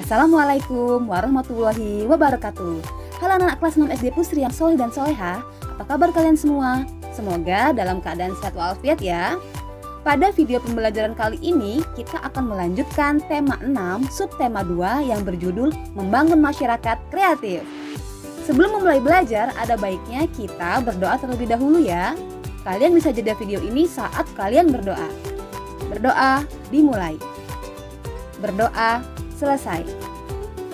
Assalamualaikum warahmatullahi wabarakatuh. Halo anak kelas 6 SD Pusri yang soleh dan soleha. Apa kabar kalian semua? Semoga dalam keadaan sehat walafiat ya. Pada video pembelajaran kali ini, kita akan melanjutkan tema 6 subtema 2 yang berjudul Membangun Masyarakat Kreatif. Sebelum memulai belajar, ada baiknya kita berdoa terlebih dahulu ya. Kalian bisa jeda video ini saat kalian berdoa. Berdoa dimulai. Berdoa selesai.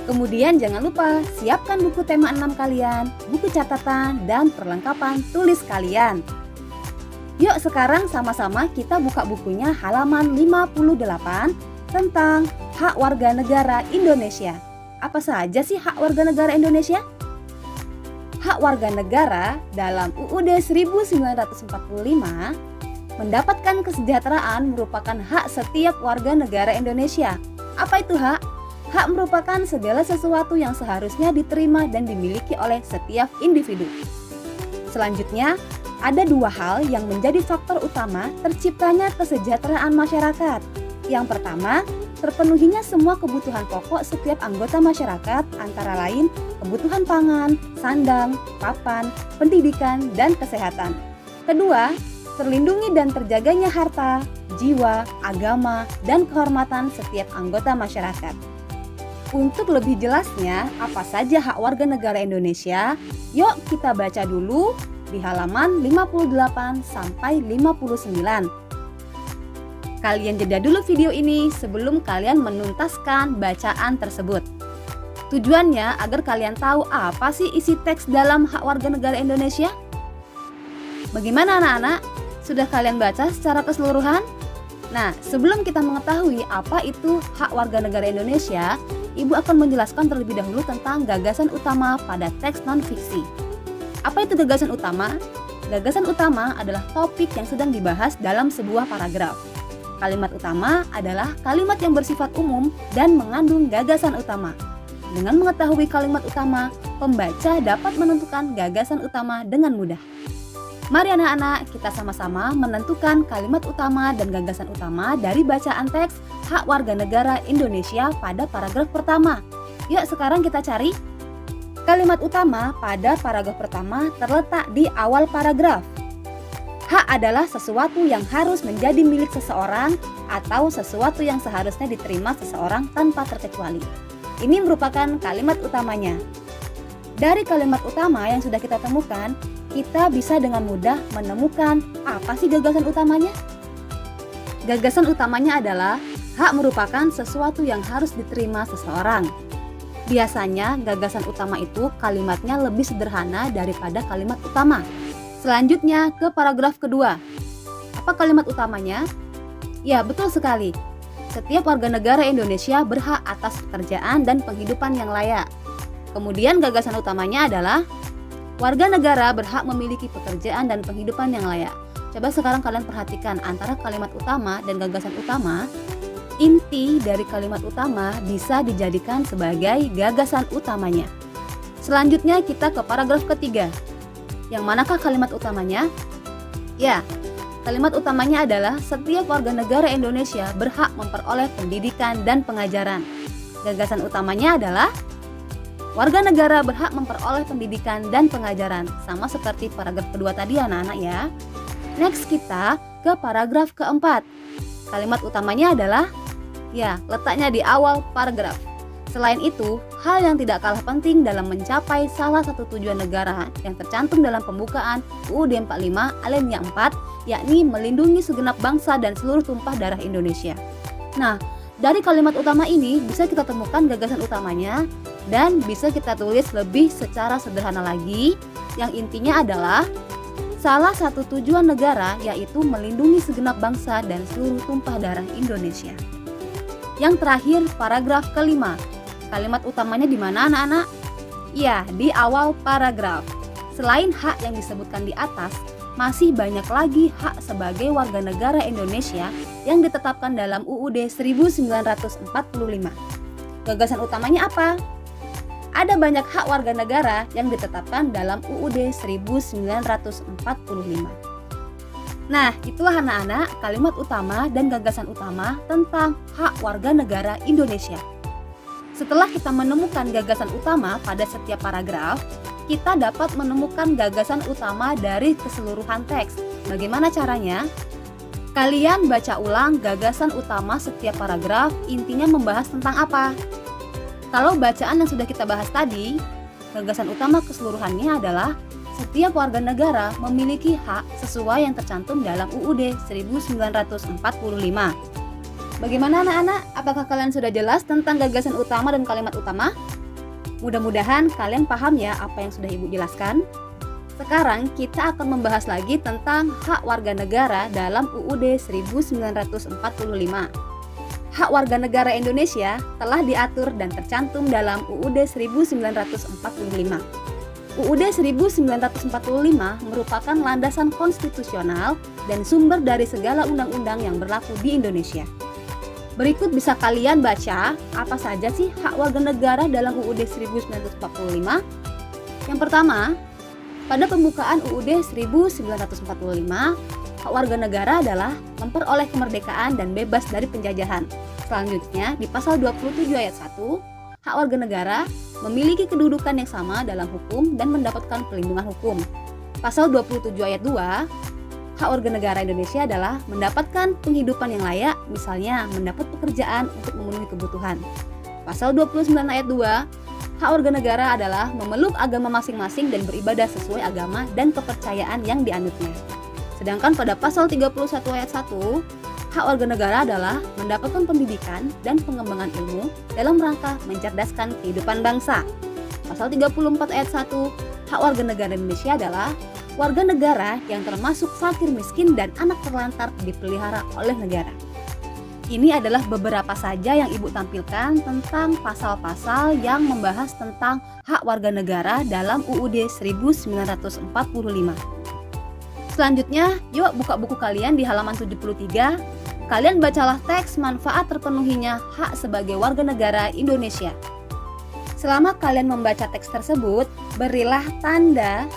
Kemudian jangan lupa siapkan buku tema 6 kalian, buku catatan, dan perlengkapan tulis kalian. Yuk sekarang sama-sama kita buka bukunya halaman 58 tentang hak warga negara Indonesia. Apa saja sih hak warga negara Indonesia? Hak warga negara dalam UUD 1945 mendapatkan kesejahteraan merupakan hak setiap warga negara Indonesia. Apa itu hak? Hak merupakan segala sesuatu yang seharusnya diterima dan dimiliki oleh setiap individu. Selanjutnya, ada dua hal yang menjadi faktor utama terciptanya kesejahteraan masyarakat. Yang pertama, terpenuhinya semua kebutuhan pokok setiap anggota masyarakat, antara lain kebutuhan pangan, sandang, papan, pendidikan, dan kesehatan. Kedua, terlindungi dan terjaganya harta, jiwa, agama, dan kehormatan setiap anggota masyarakat. Untuk lebih jelasnya, apa saja hak warga negara Indonesia? Yuk kita baca dulu di halaman 58 sampai 59. Kalian jeda dulu video ini sebelum kalian menuntaskan bacaan tersebut. Tujuannya agar kalian tahu apa sih isi teks dalam hak warga negara Indonesia. Bagaimana anak-anak? Sudah kalian baca secara keseluruhan? Nah, sebelum kita mengetahui apa itu hak warga negara Indonesia, Ibu akan menjelaskan terlebih dahulu tentang gagasan utama pada teks non-fiksi. Apa itu gagasan utama? Gagasan utama adalah topik yang sedang dibahas dalam sebuah paragraf. Kalimat utama adalah kalimat yang bersifat umum dan mengandung gagasan utama. Dengan mengetahui kalimat utama, pembaca dapat menentukan gagasan utama dengan mudah. Mari anak-anak, kita sama-sama menentukan kalimat utama dan gagasan utama dari bacaan teks hak warga negara Indonesia pada paragraf pertama. Yuk sekarang kita cari. Kalimat utama pada paragraf pertama terletak di awal paragraf. Hak adalah sesuatu yang harus menjadi milik seseorang atau sesuatu yang seharusnya diterima seseorang tanpa terkecuali. Ini merupakan kalimat utamanya. Dari kalimat utama yang sudah kita temukan, kita bisa dengan mudah menemukan apa sih gagasan utamanya. Gagasan utamanya adalah hak merupakan sesuatu yang harus diterima seseorang. Biasanya gagasan utama itu kalimatnya lebih sederhana daripada kalimat utama. Selanjutnya ke paragraf kedua. Apa kalimat utamanya? Ya, betul sekali. Setiap warga negara Indonesia berhak atas pekerjaan dan penghidupan yang layak. Kemudian gagasan utamanya adalah warga negara berhak memiliki pekerjaan dan penghidupan yang layak. Coba sekarang kalian perhatikan antara kalimat utama dan gagasan utama. Inti dari kalimat utama bisa dijadikan sebagai gagasan utamanya. Selanjutnya kita ke paragraf ketiga. Yang manakah kalimat utamanya? Ya, kalimat utamanya adalah setiap warga negara Indonesia berhak memperoleh pendidikan dan pengajaran. Gagasan utamanya adalah warga negara berhak memperoleh pendidikan dan pengajaran, sama seperti paragraf kedua tadi anak-anak ya. Next kita ke paragraf keempat. Kalimat utamanya adalah, ya, letaknya di awal paragraf. Selain itu, hal yang tidak kalah penting dalam mencapai salah satu tujuan negara yang tercantum dalam pembukaan UUD 45 alinea 4, yakni melindungi segenap bangsa dan seluruh tumpah darah Indonesia. Nah, dari kalimat utama ini bisa kita temukan gagasan utamanya dan bisa kita tulis lebih secara sederhana lagi, yang intinya adalah salah satu tujuan negara yaitu melindungi segenap bangsa dan seluruh tumpah darah Indonesia. Yang terakhir paragraf kelima. Kalimat utamanya di mana anak-anak? Ya, di awal paragraf. Selain hak yang disebutkan di atas, masih banyak lagi hak sebagai warga negara Indonesia yang ditetapkan dalam UUD 1945. Gagasan utamanya apa? Ada banyak hak warga negara yang ditetapkan dalam UUD 1945. Nah, itulah anak-anak kalimat utama dan gagasan utama tentang hak warga negara Indonesia. Setelah kita menemukan gagasan utama pada setiap paragraf, kita dapat menemukan gagasan utama dari keseluruhan teks. Bagaimana caranya? Kalian baca ulang gagasan utama setiap paragraf, intinya membahas tentang apa. Kalau bacaan yang sudah kita bahas tadi, gagasan utama keseluruhannya adalah setiap warga negara memiliki hak sesuai yang tercantum dalam UUD 1945. Bagaimana anak-anak? Apakah kalian sudah jelas tentang gagasan utama dan kalimat utama? Mudah-mudahan kalian paham ya apa yang sudah Ibu jelaskan. Sekarang kita akan membahas lagi tentang hak warga negara dalam UUD 1945. Hak warga negara Indonesia telah diatur dan tercantum dalam UUD 1945. UUD 1945 merupakan landasan konstitusional dan sumber dari segala undang-undang yang berlaku di Indonesia. Berikut bisa kalian baca apa saja sih hak warga negara dalam UUD 1945. Yang pertama, pada pembukaan UUD 1945, hak warga negara adalah memperoleh kemerdekaan dan bebas dari penjajahan. Selanjutnya, di pasal 27 ayat 1, hak warga negara memiliki kedudukan yang sama dalam hukum dan mendapatkan perlindungan hukum. Pasal 27 ayat 2, hak warga negara Indonesia adalah mendapatkan penghidupan yang layak, misalnya mendapat pekerjaan untuk memenuhi kebutuhan. Pasal 29 ayat 2, hak warga negara adalah memeluk agama masing-masing dan beribadah sesuai agama dan kepercayaan yang dianutnya. Sedangkan pada pasal 31 ayat 1, hak warga negara adalah mendapatkan pendidikan dan pengembangan ilmu dalam rangka mencerdaskan kehidupan bangsa. Pasal 34 ayat 1, hak warga negara Indonesia adalah warga negara yang termasuk fakir miskin dan anak terlantar dipelihara oleh negara. Ini adalah beberapa saja yang Ibu tampilkan tentang pasal-pasal yang membahas tentang hak warga negara dalam UUD 1945. Selanjutnya, yuk buka buku kalian di halaman 73. Kalian bacalah teks manfaat terpenuhinya hak sebagai warga negara Indonesia. Selama kalian membaca teks tersebut, berilah tanda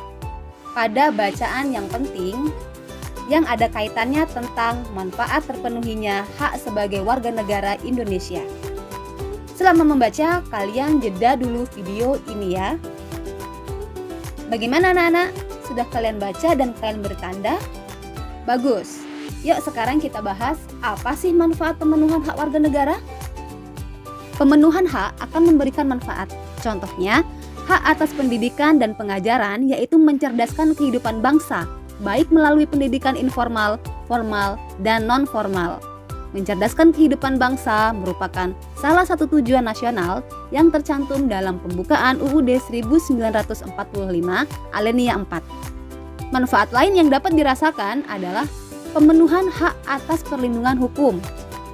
pada bacaan yang penting yang ada kaitannya tentang manfaat terpenuhinya hak sebagai warga negara Indonesia. Selama membaca, kalian jeda dulu video ini ya. Bagaimana anak-anak? Sudah kalian baca dan kalian bertanda? Bagus. Yuk sekarang kita bahas apa sih manfaat pemenuhan hak warga negara? Pemenuhan hak akan memberikan manfaat. Contohnya, hak atas pendidikan dan pengajaran, yaitu mencerdaskan kehidupan bangsa, baik melalui pendidikan informal, formal, dan non-formal. Mencerdaskan kehidupan bangsa merupakan salah satu tujuan nasional yang tercantum dalam pembukaan UUD 1945 Alinea 4. Manfaat lain yang dapat dirasakan adalah pemenuhan hak atas perlindungan hukum.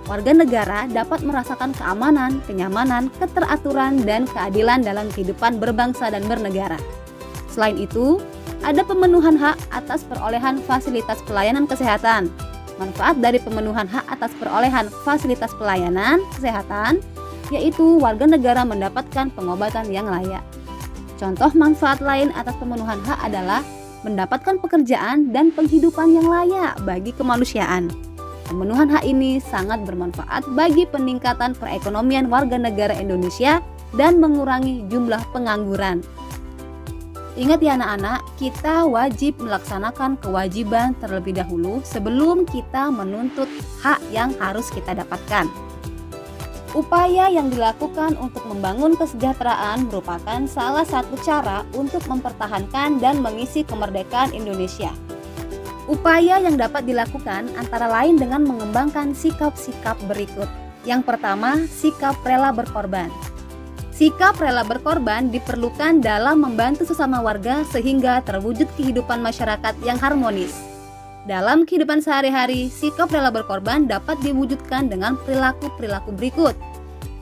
Warga negara dapat merasakan keamanan, kenyamanan, keteraturan, dan keadilan dalam kehidupan berbangsa dan bernegara. Selain itu, ada pemenuhan hak atas perolehan fasilitas pelayanan kesehatan. Manfaat dari pemenuhan hak atas perolehan fasilitas pelayanan kesehatan, yaitu warga negara mendapatkan pengobatan yang layak. Contoh manfaat lain atas pemenuhan hak adalah mendapatkan pekerjaan dan penghidupan yang layak bagi kemanusiaan. Pemenuhan hak ini sangat bermanfaat bagi peningkatan perekonomian warga negara Indonesia dan mengurangi jumlah pengangguran. Ingat ya anak-anak, kita wajib melaksanakan kewajiban terlebih dahulu sebelum kita menuntut hak yang harus kita dapatkan. Upaya yang dilakukan untuk membangun kesejahteraan merupakan salah satu cara untuk mempertahankan dan mengisi kemerdekaan Indonesia. Upaya yang dapat dilakukan antara lain dengan mengembangkan sikap-sikap berikut. Yang pertama, sikap rela berkorban. Sikap rela berkorban diperlukan dalam membantu sesama warga sehingga terwujud kehidupan masyarakat yang harmonis. Dalam kehidupan sehari-hari, sikap rela berkorban dapat diwujudkan dengan perilaku-perilaku berikut.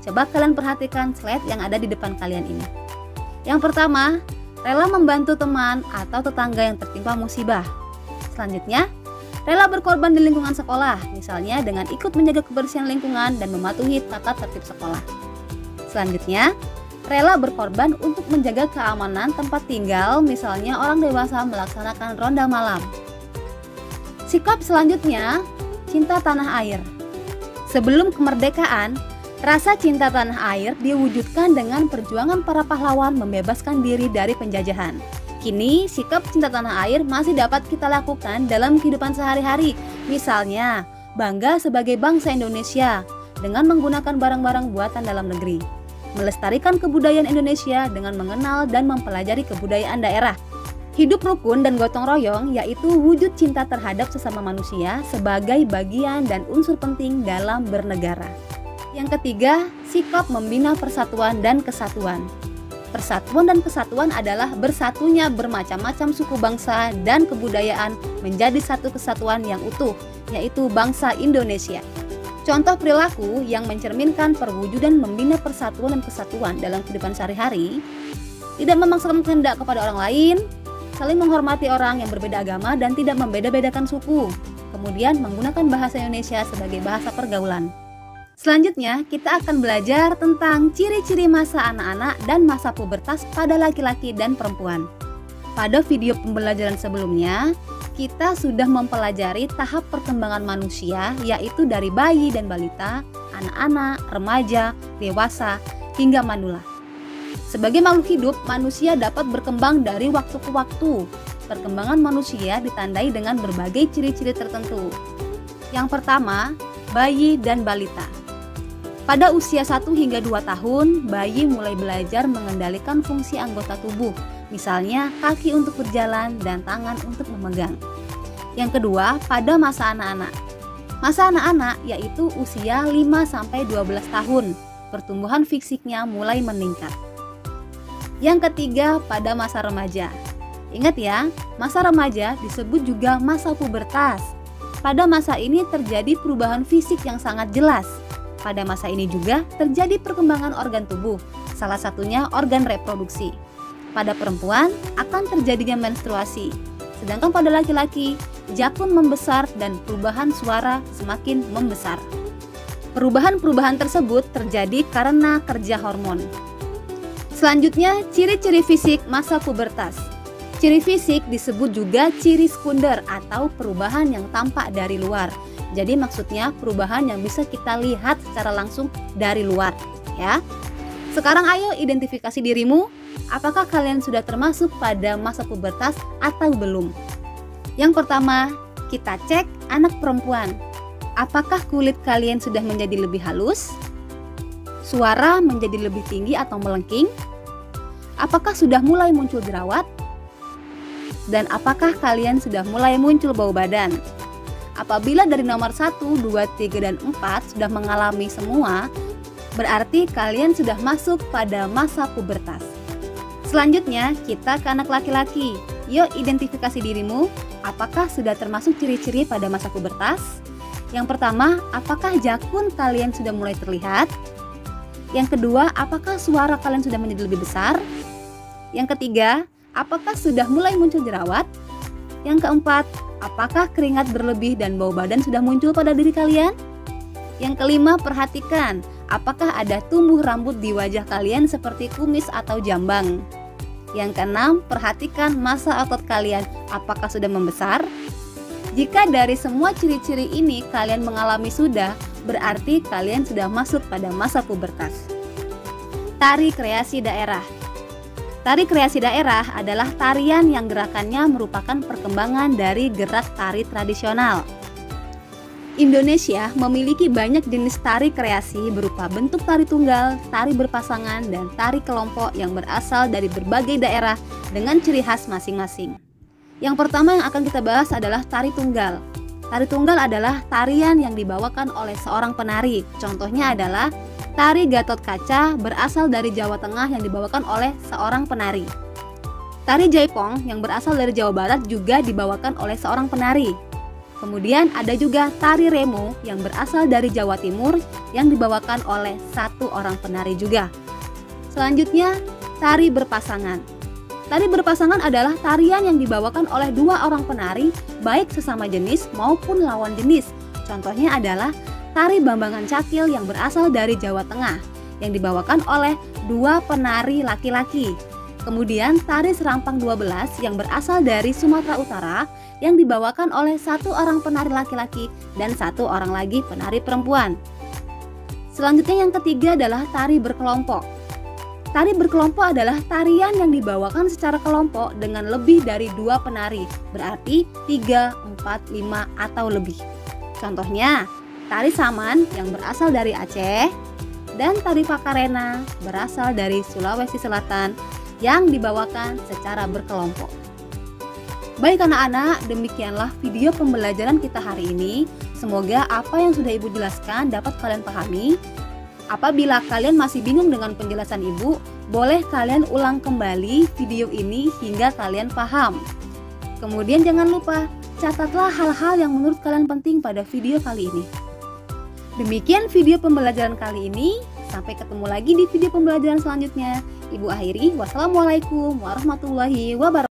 Coba kalian perhatikan slide yang ada di depan kalian ini. Yang pertama, rela membantu teman atau tetangga yang tertimpa musibah. Selanjutnya, rela berkorban di lingkungan sekolah, misalnya dengan ikut menjaga kebersihan lingkungan dan mematuhi tata tertib sekolah. Selanjutnya, rela berkorban untuk menjaga keamanan tempat tinggal, misalnya orang dewasa melaksanakan ronda malam. Sikap selanjutnya, cinta tanah air. Sebelum kemerdekaan, Rasa cinta tanah air diwujudkan dengan perjuangan para pahlawan membebaskan diri dari penjajahan. Kini, sikap cinta tanah air masih dapat kita lakukan dalam kehidupan sehari-hari. Misalnya, bangga sebagai bangsa Indonesia dengan menggunakan barang-barang buatan dalam negeri. Melestarikan kebudayaan Indonesia dengan mengenal dan mempelajari kebudayaan daerah. Hidup rukun dan gotong royong yaitu wujud cinta terhadap sesama manusia sebagai bagian dan unsur penting dalam bernegara. Yang ketiga, sikap membina persatuan dan kesatuan. Persatuan dan kesatuan adalah bersatunya bermacam-macam suku bangsa dan kebudayaan menjadi satu kesatuan yang utuh, yaitu bangsa Indonesia. Contoh perilaku yang mencerminkan perwujudan membina persatuan dan kesatuan dalam kehidupan sehari-hari, tidak memaksakan kehendak kepada orang lain, saling menghormati orang yang berbeda agama dan tidak membeda-bedakan suku, kemudian menggunakan bahasa Indonesia sebagai bahasa pergaulan. Selanjutnya, kita akan belajar tentang ciri-ciri masa anak-anak dan masa pubertas pada laki-laki dan perempuan. Pada video pembelajaran sebelumnya, kita sudah mempelajari tahap perkembangan manusia, yaitu dari bayi dan balita, anak-anak, remaja, dewasa, hingga manula. Sebagai makhluk hidup, manusia dapat berkembang dari waktu ke waktu. Perkembangan manusia ditandai dengan berbagai ciri-ciri tertentu. Yang pertama, bayi dan balita. Pada usia 1 hingga 2 tahun, bayi mulai belajar mengendalikan fungsi anggota tubuh, misalnya kaki untuk berjalan dan tangan untuk memegang. Yang kedua, pada masa anak-anak. Masa anak-anak yaitu usia 5-12 tahun, pertumbuhan fisiknya mulai meningkat. Yang ketiga, pada masa remaja. Ingat ya, masa remaja disebut juga masa pubertas. Pada masa ini terjadi perubahan fisik yang sangat jelas. Pada masa ini juga terjadi perkembangan organ tubuh, salah satunya organ reproduksi. Pada perempuan akan terjadinya menstruasi, sedangkan pada laki-laki jakun membesar dan perubahan suara semakin membesar. Perubahan-perubahan tersebut terjadi karena kerja hormon. Selanjutnya, ciri-ciri fisik masa pubertas. Ciri fisik disebut juga ciri sekunder atau perubahan yang tampak dari luar. Jadi maksudnya perubahan yang bisa kita lihat secara langsung dari luar, ya. Sekarang ayo identifikasi dirimu, apakah kalian sudah termasuk pada masa pubertas atau belum? Yang pertama, kita cek anak perempuan. Apakah kulit kalian sudah menjadi lebih halus? Suara menjadi lebih tinggi atau melengking? Apakah sudah mulai muncul jerawat? Dan apakah kalian sudah mulai muncul bau badan? Apabila dari nomor 1, 2, 3, dan 4 sudah mengalami semua, berarti kalian sudah masuk pada masa pubertas. Selanjutnya, kita ke anak laki-laki. Yuk identifikasi dirimu, apakah sudah termasuk ciri-ciri pada masa pubertas? Yang pertama, apakah jakun kalian sudah mulai terlihat? Yang kedua, apakah suara kalian sudah menjadi lebih besar? Yang ketiga, apakah sudah mulai muncul jerawat? Yang keempat, apakah keringat berlebih dan bau badan sudah muncul pada diri kalian? Yang kelima, perhatikan, apakah ada tumbuh rambut di wajah kalian seperti kumis atau jambang? Yang keenam, perhatikan massa otot kalian, apakah sudah membesar? Jika dari semua ciri-ciri ini kalian mengalami sudah, berarti kalian sudah masuk pada masa pubertas. Tari kreasi daerah. Tari kreasi daerah adalah tarian yang gerakannya merupakan perkembangan dari gerak tari tradisional. Indonesia memiliki banyak jenis tari kreasi berupa bentuk tari tunggal, tari berpasangan, dan tari kelompok yang berasal dari berbagai daerah dengan ciri khas masing-masing. Yang pertama yang akan kita bahas adalah tari tunggal. Tari tunggal adalah tarian yang dibawakan oleh seorang penari. Contohnya adalah tari Gatot Kaca berasal dari Jawa Tengah yang dibawakan oleh seorang penari. Tari Jaipong yang berasal dari Jawa Barat juga dibawakan oleh seorang penari. Kemudian ada juga tari Remo yang berasal dari Jawa Timur yang dibawakan oleh satu orang penari juga. Selanjutnya, tari berpasangan. Tari berpasangan adalah tarian yang dibawakan oleh dua orang penari, baik sesama jenis maupun lawan jenis. Contohnya adalah tari Bambangan Cakil yang berasal dari Jawa Tengah, yang dibawakan oleh dua penari laki-laki. Kemudian tari Serampang 12 yang berasal dari Sumatera Utara, yang dibawakan oleh satu orang penari laki-laki dan satu orang lagi penari perempuan. Selanjutnya yang ketiga adalah tari berkelompok. Tari berkelompok adalah tarian yang dibawakan secara kelompok dengan lebih dari 2 penari, berarti 3, 4, 5 atau lebih. Contohnya, tari saman yang berasal dari Aceh dan tari pakarena berasal dari Sulawesi Selatan yang dibawakan secara berkelompok. Baik anak-anak, demikianlah video pembelajaran kita hari ini. Semoga apa yang sudah Ibu jelaskan dapat kalian pahami. Apabila kalian masih bingung dengan penjelasan Ibu, boleh kalian ulang kembali video ini hingga kalian paham. Kemudian jangan lupa, catatlah hal-hal yang menurut kalian penting pada video kali ini. Demikian video pembelajaran kali ini. Sampai ketemu lagi di video pembelajaran selanjutnya. Ibu akhiri, wassalamualaikum warahmatullahi wabarakatuh.